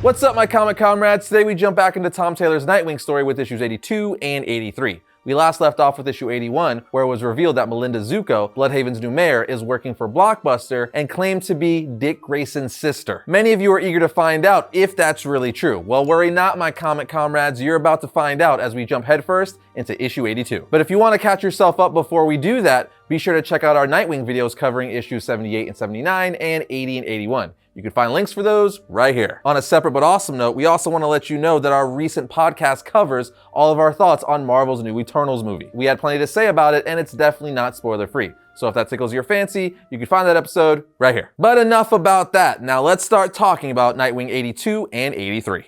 What's up, my comic comrades? Today we jump back into Tom Taylor's Nightwing story with issues 82 and 83. We last left off with issue 81, where it was revealed that Melinda Zuko, Bloodhaven's new mayor, is working for Blockbuster and claimed to be Dick Grayson's sister. Many of you are eager to find out if that's really true. Well, worry not, my comic comrades. You're about to find out as we jump headfirst into issue 82. But if you want to catch yourself up before we do that, be sure to check out our Nightwing videos covering issues 78 and 79 and 80 and 81. You can find links for those right here. On a separate but awesome note, we also want to let you know that our recent podcast covers all of our thoughts on Marvel's new Eternals movie. We had plenty to say about it, and it's definitely not spoiler free. So if that tickles your fancy, you can find that episode right here. But enough about that. Now let's start talking about Nightwing 82 and 83.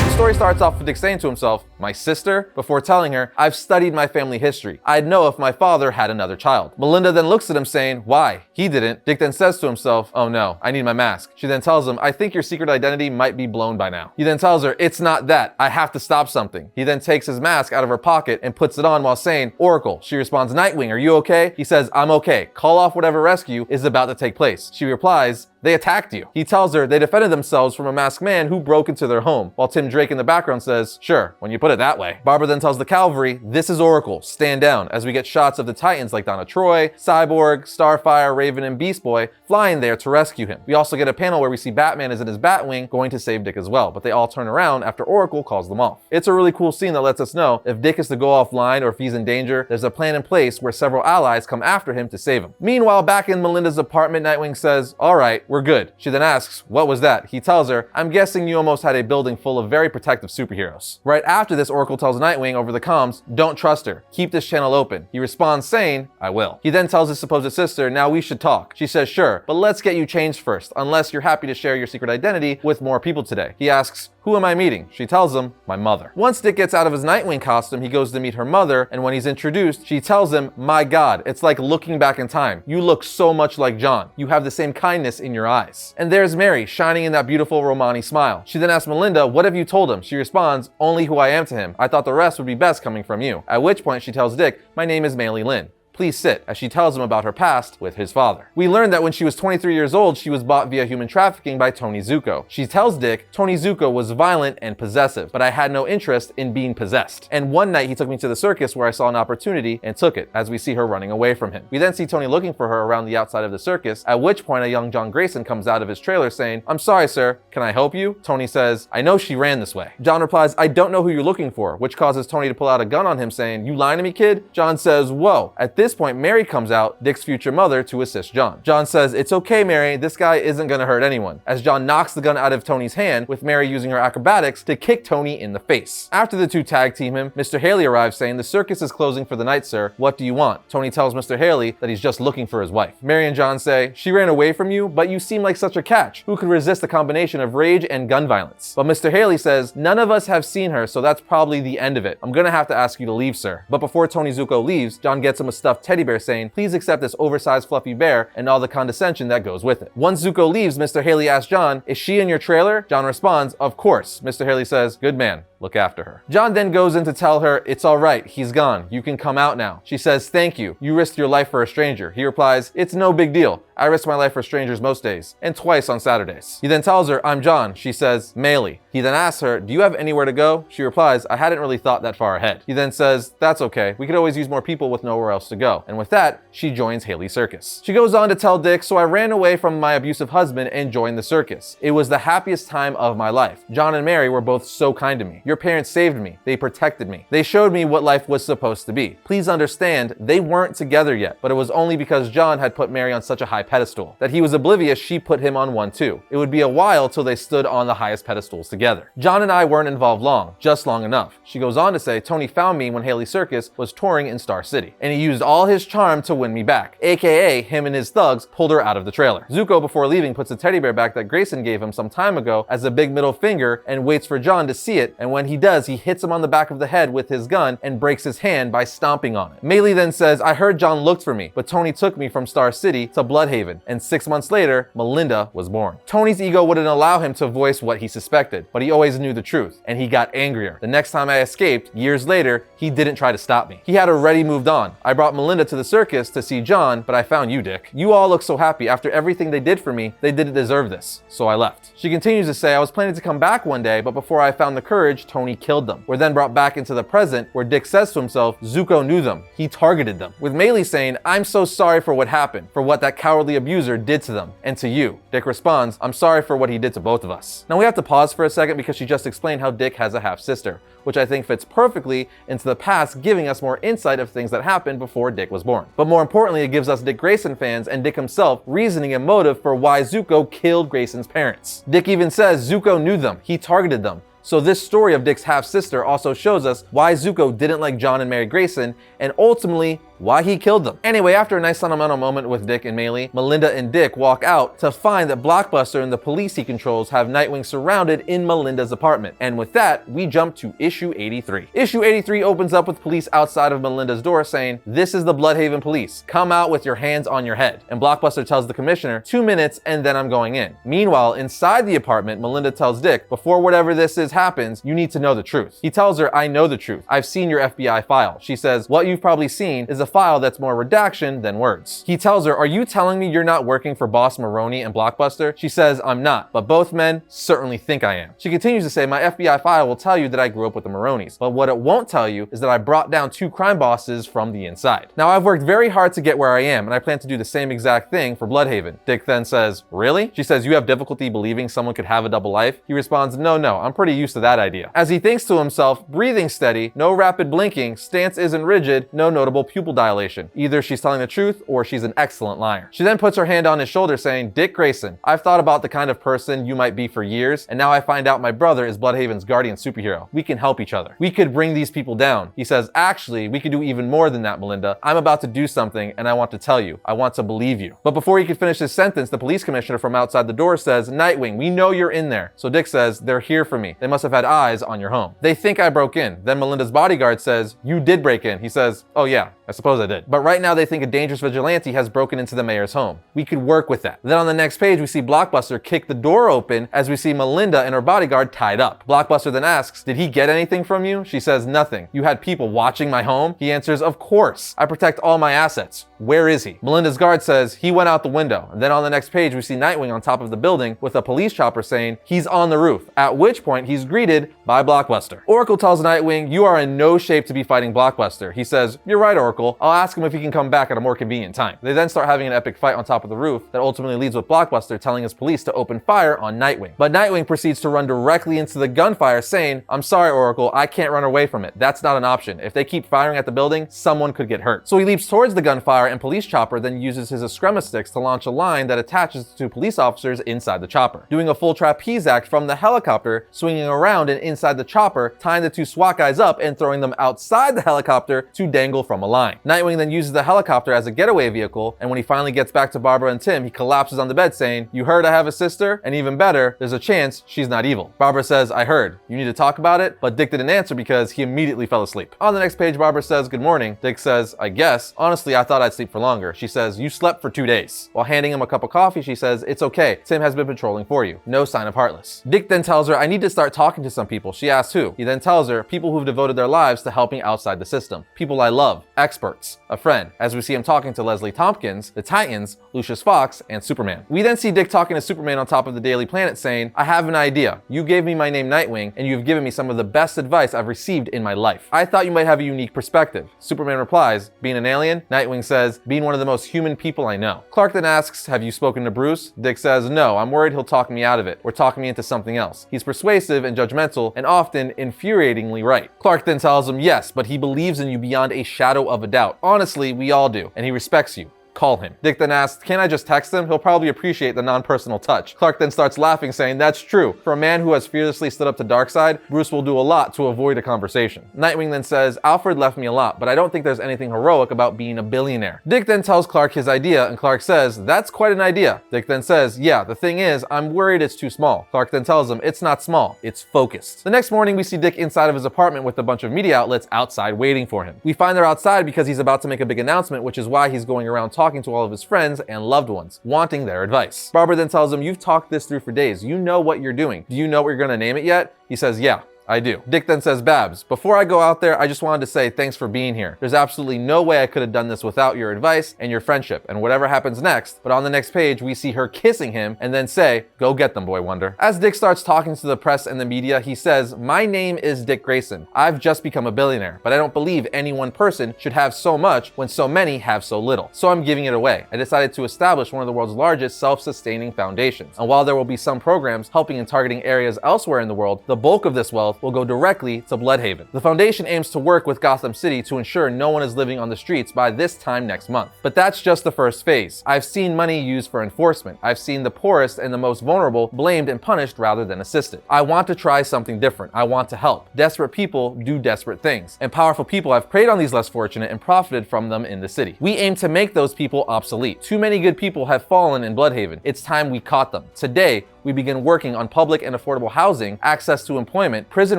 The story starts off with Dick saying to himself, "My sister?" before telling her, "I've studied my family history. I'd know if my father had another child." Melinda then looks at him saying, "Why? He didn't." Dick then says to himself, "Oh no, I need my mask." She then tells him, "I think your secret identity might be blown by now." He then tells her, "It's not that. I have to stop something." He then takes his mask out of her pocket and puts it on while saying, "Oracle." She responds, "Nightwing, are you okay?" He says, "I'm okay. Call off whatever rescue is about to take place." She replies, "They attacked you." He tells her they defended themselves from a masked man who broke into their home, while Tim Drake in the background says, "Sure, when you put it that way." Barbara then tells the cavalry, "This is Oracle, stand down," as we get shots of the Titans like Donna Troy, Cyborg, Starfire, Raven, and Beast Boy flying there to rescue him. We also get a panel where we see Batman is in his Batwing going to save Dick as well, but they all turn around after Oracle calls them off. It's a really cool scene that lets us know if Dick is to go offline or if he's in danger, there's a plan in place where several allies come after him to save him. Meanwhile, back in Melinda's apartment, Nightwing says, "All right, we're good." She then asks, "What was that?" He tells her, "I'm guessing you almost had a building full of very protective superheroes." Right after this, Oracle tells Nightwing over the comms, "Don't trust her. Keep this channel open." He responds saying, "I will." He then tells his supposed sister, "Now we should talk." She says, "Sure, but let's get you changed first, unless you're happy to share your secret identity with more people today." He asks, "Who am I meeting?" She tells him, "My mother." Once Dick gets out of his Nightwing costume, he goes to meet her mother, and when he's introduced, she tells him, "My God, it's like looking back in time. You look so much like John. You have the same kindness in your eyes." And there's Mary, shining in that beautiful Romani smile. She then asks Melinda, "What have you told him?" She responds, "Only who I am to him. I thought the rest would be best coming from you." At which point she tells Dick, "My name is Mei Lin. Please sit," as she tells him about her past with his father. We learned that when she was 23 years old, she was bought via human trafficking by Tony Zuko. She tells Dick, "Tony Zuko was violent and possessive, but I had no interest in being possessed. And one night he took me to the circus where I saw an opportunity and took it," as we see her running away from him. We then see Tony looking for her around the outside of the circus, at which point a young John Grayson comes out of his trailer saying, "I'm sorry, sir. Can I help you?" Tony says, "I know she ran this way." John replies, "I don't know who you're looking for," which causes Tony to pull out a gun on him saying, "You lying to me, kid?" John says, "Whoa." At this point, Mary comes out, Dick's future mother, to assist John. John says, "It's okay, Mary, this guy isn't gonna hurt anyone," as John knocks the gun out of Tony's hand, with Mary using her acrobatics to kick Tony in the face. After the two tag team him, Mr. Haley arrives saying, "The circus is closing for the night, sir. What do you want?" Tony tells Mr. Haley that he's just looking for his wife. Mary and John say, "She ran away from you, but you seem like such a catch. Who could resist the combination of rage and gun violence?" But Mr. Haley says, "None of us have seen her, so that's probably the end of it. I'm gonna have to ask you to leave, sir." But before Tony Zuko leaves, John gets him a stuffed teddy bear saying, "Please accept this oversized fluffy bear and all the condescension that goes with it." Once Zuko leaves, Mr. Haley asks John, "Is she in your trailer?" John responds, "Of course." Mr. Haley says, "Good man. Look after her." John then goes in to tell her, "It's all right. He's gone. You can come out now." She says, "Thank you. You risked your life for a stranger." He replies, "It's no big deal. I risk my life for strangers most days, and twice on Saturdays." He then tells her, "I'm John." She says, "Meili." He then asks her, "Do you have anywhere to go?" She replies, "I hadn't really thought that far ahead." He then says, "That's okay. We could always use more people with nowhere else to go." And with that, she joins Haley's circus. She goes on to tell Dick, "So I ran away from my abusive husband and joined the circus. It was the happiest time of my life. John and Mary were both so kind to me. Your parents saved me. They protected me. They showed me what life was supposed to be. Please understand, they weren't together yet, but it was only because John had put Mary on such a high pedestal. That he was oblivious she put him on one too. It would be a while till they stood on the highest pedestals together. John and I weren't involved long, just long enough." She goes on to say, "Tony found me when Haley Circus was touring in Star City, and he used all his charm to win me back, aka him and his thugs pulled her out of the trailer." Zuko, before leaving, puts a teddy bear back that Grayson gave him some time ago as a big middle finger and waits for John to see it, and when when he does, he hits him on the back of the head with his gun and breaks his hand by stomping on it. Maylee then says, I heard John looked for me, but Tony took me from Star City to Bloodhaven, and 6 months later, Melinda was born. Tony's ego wouldn't allow him to voice what he suspected, but he always knew the truth, and he got angrier. The next time I escaped, years later, he didn't try to stop me. He had already moved on. I brought Melinda to the circus to see John, but I found you, Dick. You all look so happy. After everything they did for me, they didn't deserve this, so I left. She continues to say, I was planning to come back one day, but before I found the courage, Tony killed them. We're then brought back into the present, where Dick says to himself, Zuko knew them. He targeted them. With Maylee saying, I'm so sorry for what happened, for what that cowardly abuser did to them, and to you. Dick responds, I'm sorry for what he did to both of us. Now we have to pause for a second because she just explained how Dick has a half-sister, which I think fits perfectly into the past, giving us more insight of things that happened before Dick was born. But more importantly, it gives us Dick Grayson fans and Dick himself reasoning and motive for why Zuko killed Grayson's parents. Dick even says Zuko knew them, he targeted them. So this story of Dick's half-sister also shows us why Zuko didn't like John and Mary Grayson, and ultimately why he killed them. Anyway, after a nice sentimental moment with Dick and Maylee, Melinda and Dick walk out to find that Blockbuster and the police he controls have Nightwing surrounded in Melinda's apartment. And with that, we jump to issue 83. Issue 83 opens up with police outside of Melinda's door saying, this is the Bloodhaven police. Come out with your hands on your head. And Blockbuster tells the commissioner, 2 minutes and then I'm going in. Meanwhile, inside the apartment, Melinda tells Dick, before whatever this is happens, you need to know the truth. He tells her, I know the truth. I've seen your FBI file. She says, what you've probably seen is a file that's more redaction than words. He tells her, are you telling me you're not working for Boss Maroney and Blockbuster? She says, I'm not, but both men certainly think I am. She continues to say, my FBI file will tell you that I grew up with the Maroneys, but what it won't tell you is that I brought down 2 crime bosses from the inside. Now, I've worked very hard to get where I am, and I plan to do the same exact thing for Bloodhaven. Dick then says, really? She says, you have difficulty believing someone could have a double life? He responds, no, I'm pretty used to that idea. As he thinks to himself, breathing steady, no rapid blinking, stance isn't rigid, no notable pupil dilation. Either she's telling the truth or she's an excellent liar. She then puts her hand on his shoulder saying, Dick Grayson, I've thought about the kind of person you might be for years, and now I find out my brother is Bloodhaven's guardian superhero. We can help each other. We could bring these people down. He says, actually, we could do even more than that, Melinda. I'm about to do something and I want to tell you. I want to believe you. But before he could finish his sentence, the police commissioner from outside the door says, Nightwing, we know you're in there. So Dick says, they're here for me. They must have had eyes on your home. They think I broke in. Then Melinda's bodyguard says, you did break in. He says, oh yeah, I suppose I did. But right now they think a dangerous vigilante has broken into the mayor's home. We could work with that. Then on the next page, we see Blockbuster kick the door open as we see Melinda and her bodyguard tied up. Blockbuster then asks, did he get anything from you? She says, nothing. You had people watching my home? He answers, of course. I protect all my assets. Where is he? Melinda's guard says, he went out the window. And then on the next page, we see Nightwing on top of the building with a police chopper saying, he's on the roof. At which point he's greeted by Blockbuster. Oracle tells Nightwing, you are in no shape to be fighting Blockbuster. He says, you're right, Oracle. I'll ask him if he can come back at a more convenient time. They then start having an epic fight on top of the roof that ultimately leads with Blockbuster telling his police to open fire on Nightwing. But Nightwing proceeds to run directly into the gunfire saying, I'm sorry, Oracle, I can't run away from it. That's not an option. If they keep firing at the building, someone could get hurt. So he leaps towards the gunfire and Police Chopper then uses his Eskrima sticks to launch a line that attaches to police officers inside the chopper, doing a full trapeze act from the helicopter, swinging around and inside the chopper, tying the 2 SWAT guys up and throwing them outside the helicopter to dangle from a line. Nightwing then uses the helicopter as a getaway vehicle, and when he finally gets back to Barbara and Tim, he collapses on the bed saying, you heard I have a sister? And even better, there's a chance she's not evil. Barbara says, I heard. You need to talk about it? But Dick didn't answer because he immediately fell asleep. On the next page, Barbara says, good morning. Dick says, I guess. Honestly, I thought I'd sleep for longer. She says, you slept for 2 days. While handing him a cup of coffee, she says, it's okay. Tim has been patrolling for you. No sign of Heartless. Dick then tells her, I need to start talking to some people. She asks who. He then tells her, people who've devoted their lives to helping outside the system. People I love. Experts. A friend. As we see him talking to Leslie Tompkins, the Titans, Lucius Fox, and Superman. We then see Dick talking to Superman on top of the Daily Planet saying, I have an idea. You gave me my name Nightwing, and you've given me some of the best advice I've received in my life. I thought you might have a unique perspective. Superman replies, being an alien? Nightwing says, being one of the most human people I know. Clark then asks, have you spoken to Bruce? Dick says, no, I'm worried he'll talk me out of it, or talk me into something else. He's persuasive and judgmental, and often infuriatingly right. Clark then tells him, yes, but he believes in you beyond a shadow of a doubt. Honestly, we all do, and he respects you. call him. Dick then asks, can I just text him? He'll probably appreciate the non-personal touch. Clark then starts laughing, saying, that's true. For a man who has fearlessly stood up to Darkseid, Bruce will do a lot to avoid a conversation. Nightwing then says, Alfred left me a lot, but I don't think there's anything heroic about being a billionaire. Dick then tells Clark his idea, and Clark says, that's quite an idea. Dick then says, yeah, the thing is, I'm worried it's too small. Clark then tells him, it's not small, it's focused. The next morning, we see Dick inside of his apartment with a bunch of media outlets outside waiting for him. We find they're outside because he's about to make a big announcement, which is why he's going around talking to all of his friends and loved ones, wanting their advice. Barbara then tells him, you've talked this through for days. You know what you're doing. Do you know what you're gonna name it yet? He says, yeah. I do. Dick then says, Babs, before I go out there, I just wanted to say thanks for being here. There's absolutely no way I could have done this without your advice and your friendship and whatever happens next. But on the next page, we see her kissing him and then say, go get them, Boy Wonder. As Dick starts talking to the press and the media, he says, my name is Dick Grayson. I've just become a billionaire, but I don't believe any one person should have so much when so many have so little. So I'm giving it away. I decided to establish one of the world's largest self-sustaining foundations. And while there will be some programs helping and targeting areas elsewhere in the world, the bulk of this wealth will go directly to Bloodhaven. The foundation aims to work with Gotham City to ensure no one is living on the streets by this time next month. But that's just the first phase. I've seen money used for enforcement. I've seen the poorest and the most vulnerable blamed and punished rather than assisted. I want to try something different. I want to help. Desperate people do desperate things, and powerful people have preyed on these less fortunate and profited from them in the city. We aim to make those people obsolete. Too many good people have fallen in Bloodhaven. It's time we caught them. Today, we begin working on public and affordable housing, access to employment, prison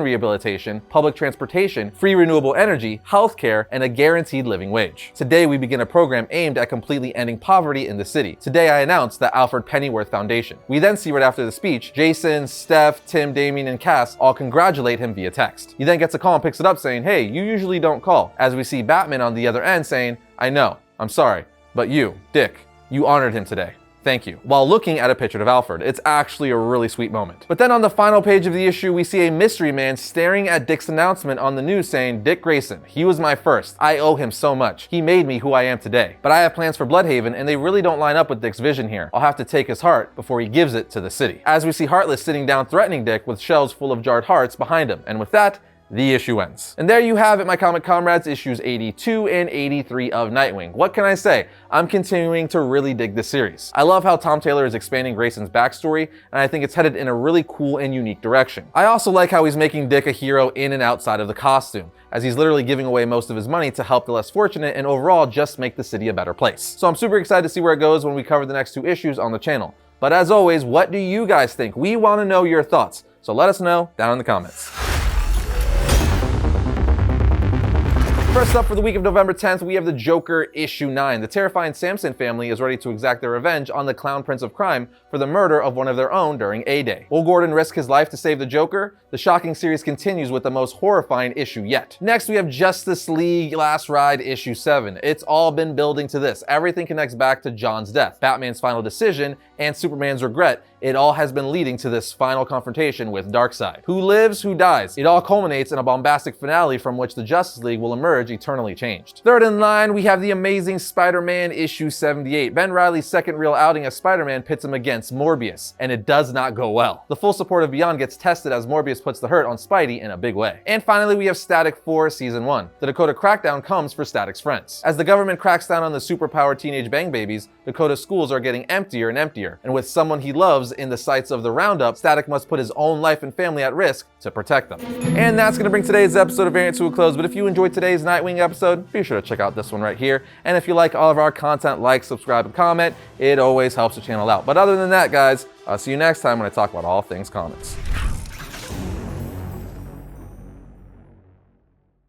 rehabilitation, public transportation, free renewable energy, healthcare, and a guaranteed living wage. Today, we begin a program aimed at completely ending poverty in the city. Today, I announced the Alfred Pennyworth Foundation. We then see right after the speech, Jason, Steph, Tim, Damien, and Cass all congratulate him via text. He then gets a call and picks it up saying, hey, you usually don't call. As we see Batman on the other end saying, I know, I'm sorry, but you, Dick, you honored him today. Thank you, while looking at a picture of Alfred. It's actually a really sweet moment. But then on the final page of the issue, we see a mystery man staring at Dick's announcement on the news saying, Dick Grayson, he was my first. I owe him so much. He made me who I am today. But I have plans for Bloodhaven, and they really don't line up with Dick's vision here. I'll have to take his heart before he gives it to the city. As we see Heartless sitting down threatening Dick with shelves full of jarred hearts behind him. And with that, the issue ends. And there you have it, my comic comrades, issues 82 and 83 of Nightwing. What can I say? I'm continuing to really dig this series. I love how Tom Taylor is expanding Grayson's backstory, and I think it's headed in a really cool and unique direction. I also like how he's making Dick a hero in and outside of the costume, as he's literally giving away most of his money to help the less fortunate and overall just make the city a better place. So I'm super excited to see where it goes when we cover the next two issues on the channel. But as always, what do you guys think? We want to know your thoughts, so let us know down in the comments. First up for the week of November 10th, we have the Joker issue 9. The terrifying Samson family is ready to exact their revenge on the Clown Prince of Crime for the murder of one of their own during A-Day. Will Gordon risk his life to save the Joker? The shocking series continues with the most horrifying issue yet. Next, we have Justice League Last Ride issue 7. It's all been building to this. Everything connects back to John's death, Batman's final decision, and Superman's regret. It all has been leading to this final confrontation with Darkseid. Who lives, who dies? It all culminates in a bombastic finale from which the Justice League will emerge eternally changed. Third in line, we have the Amazing Spider-Man issue 78. Ben Reilly's second real outing as Spider-Man pits him against Morbius, and it does not go well. The full support of Beyond gets tested as Morbius puts the hurt on Spidey in a big way. And finally, we have Static 4 Season 1. The Dakota crackdown comes for Static's friends. As the government cracks down on the superpowered teenage bang babies, Dakota's schools are getting emptier and emptier, and with someone he loves in the sights of the roundup, Static must put his own life and family at risk to protect them. And that's gonna bring today's episode of Variant to a close, but if you enjoyed today's Nightwing episode, be sure to check out this one right here. And if you like all of our content, like, subscribe, and comment. It always helps the channel out. But other than that, guys, I'll see you next time when I talk about all things comics.